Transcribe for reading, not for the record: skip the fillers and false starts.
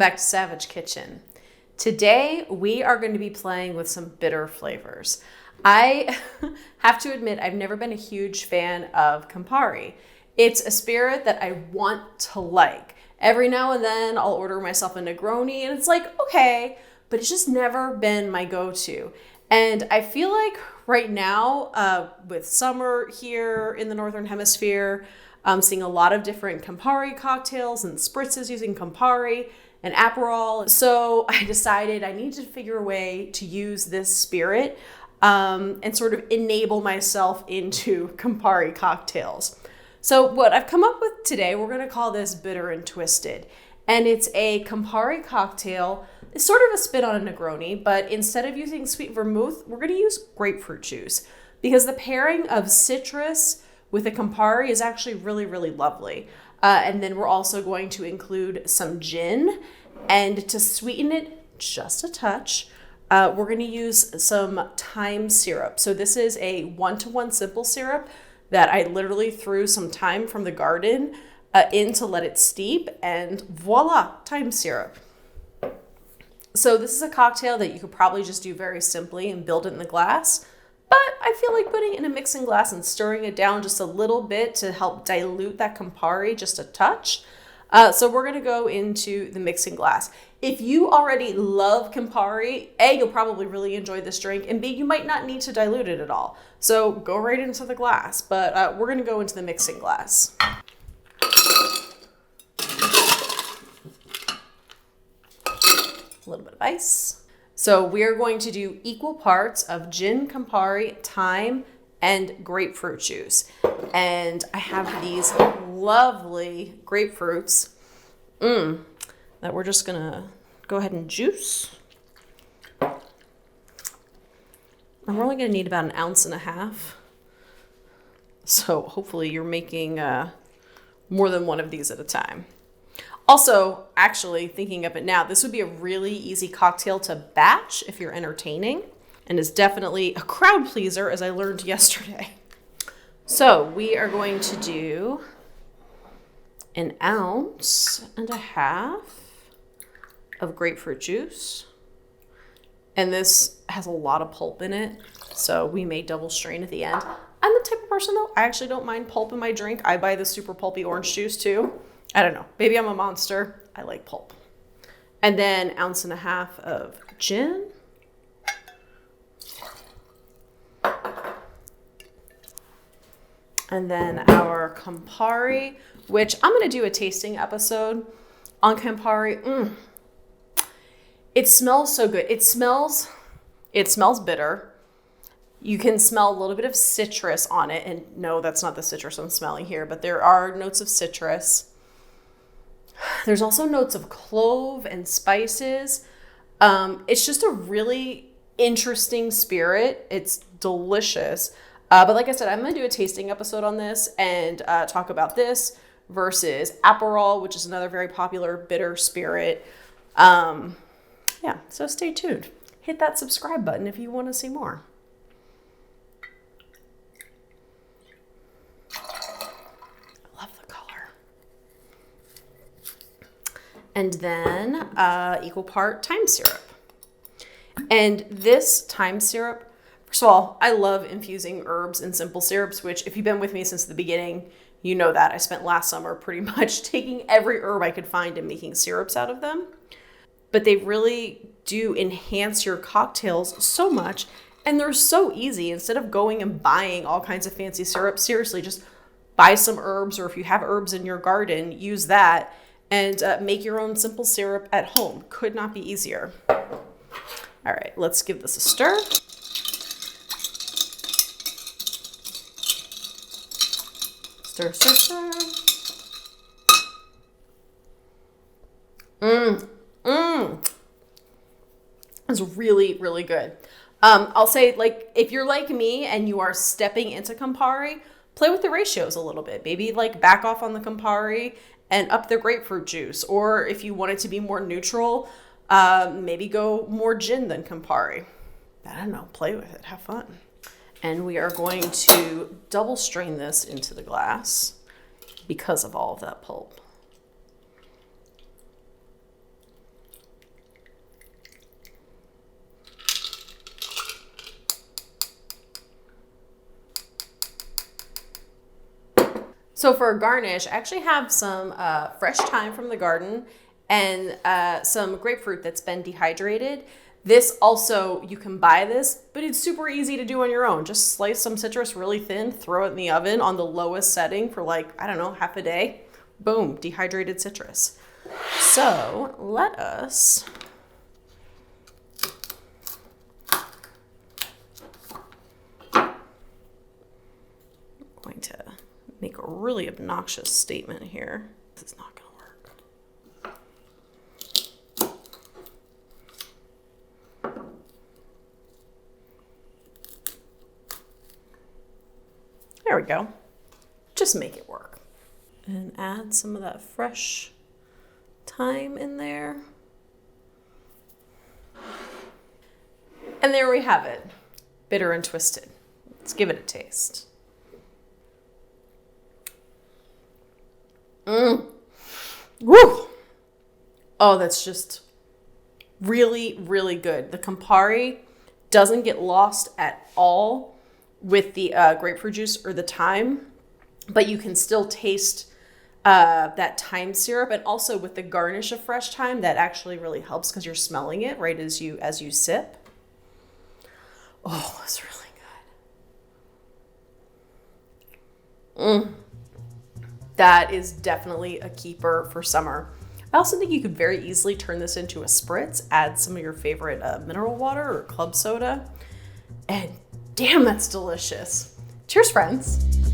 back to Savage Kitchen. Today, we are going to be playing with some bitter flavors. I have to admit, I've never been a huge fan of Campari. It's a spirit that I want to like. Every now and then, I'll order myself a Negroni, and it's like, okay, but it's just never been my go-to. And I feel like right now, with summer here in the Northern Hemisphere, I'm seeing a lot of different Campari cocktails and spritzes using Campari and Aperol. So I decided I need to figure a way to use this spirit and sort of enable myself into Campari cocktails. So what I've come up with today, we're going to call this Bitter and Twisted. And it's a Campari cocktail. It's sort of a spin on a Negroni, but instead of using sweet vermouth, we're going to use grapefruit juice because the pairing of citrus with a Campari is actually really, really lovely. And then we're also going to include some gin, and to sweeten it just a touch, we're going to use some thyme syrup. So this is a 1-to-1 simple syrup that I literally threw some thyme from the garden in to let it steep, and voila, thyme syrup. So this is a cocktail that you could probably just do very simply and build it in the glass. But I feel like putting it in a mixing glass and stirring it down just a little bit to help dilute that Campari just a touch. So we're going to go into the mixing glass. If you already love Campari, A, you'll probably really enjoy this drink, and B, you might not need to dilute it at all. So go right into the glass, but we're going to go into the mixing glass. A little bit of ice. So we're going to do equal parts of gin, Campari, thyme, and grapefruit juice. And I have these lovely grapefruits that we're just gonna go ahead and juice. And we're only gonna need about 1.5 ounces. So hopefully you're making more than one of these at a time. Also, actually thinking of it now, this would be a really easy cocktail to batch if you're entertaining, and is definitely a crowd pleaser, as I learned yesterday. So we are going to do 1.5 ounces of grapefruit juice. And this has a lot of pulp in it, so we may double strain at the end. I'm the type of person, though, I actually don't mind pulp in my drink. I buy the super pulpy orange juice, too. I don't know. Maybe I'm a monster. I like pulp. And then 1.5 ounces of gin. And then our Campari, which I'm going to do a tasting episode on Campari. It smells so good. It smells bitter. You can smell a little bit of citrus on it. And no, that's not the citrus I'm smelling here, but there are notes of citrus. There's also notes of clove and spices. It's just a really interesting spirit. It's delicious. But like I said, I'm going to do a tasting episode on this and talk about this versus Aperol, which is another very popular bitter spirit. Yeah, so stay tuned. Hit that subscribe button if you want to see more. And then equal part thyme syrup. And this thyme syrup, first of all, I love infusing herbs in simple syrups, which if you've been with me since the beginning, you know that. I spent last summer pretty much taking every herb I could find and making syrups out of them. But they really do enhance your cocktails so much, and they're so easy. Instead of going and buying all kinds of fancy syrups, seriously, just buy some herbs, or if you have herbs in your garden, use that. And make your own simple syrup at home. Could not be easier. All right, let's give this a stir. Stir, stir, stir. It's really, really good. I'll say, like, if you're like me and you are stepping into Campari, play with the ratios a little bit. Maybe like back off on the Campari and up the grapefruit juice. Or if you want it to be more neutral, maybe go more gin than Campari. I don't know, play with it, have fun. And we are going to double strain this into the glass because of all of that pulp. So for a garnish, I actually have some fresh thyme from the garden and some grapefruit that's been dehydrated. This also, you can buy this, but it's super easy to do on your own. Just slice some citrus really thin, throw it in the oven on the lowest setting for like, I don't know, half a day. Boom, dehydrated citrus. So let us going to make a really obnoxious statement here. This is not going to work. There we go. Just make it work. And add some of that fresh thyme in there. And there we have it. Bitter and twisted. Let's give it a taste. Woo! Oh, that's just really, really good. The Campari doesn't get lost at all with the grapefruit juice or the thyme, but you can still taste that thyme syrup, and also with the garnish of fresh thyme, that actually really helps because you're smelling it right as you sip. Oh, that's really good. That is definitely a keeper for summer. I also think you could very easily turn this into a spritz, add some of your favorite mineral water or club soda, and damn, that's delicious. Cheers, friends.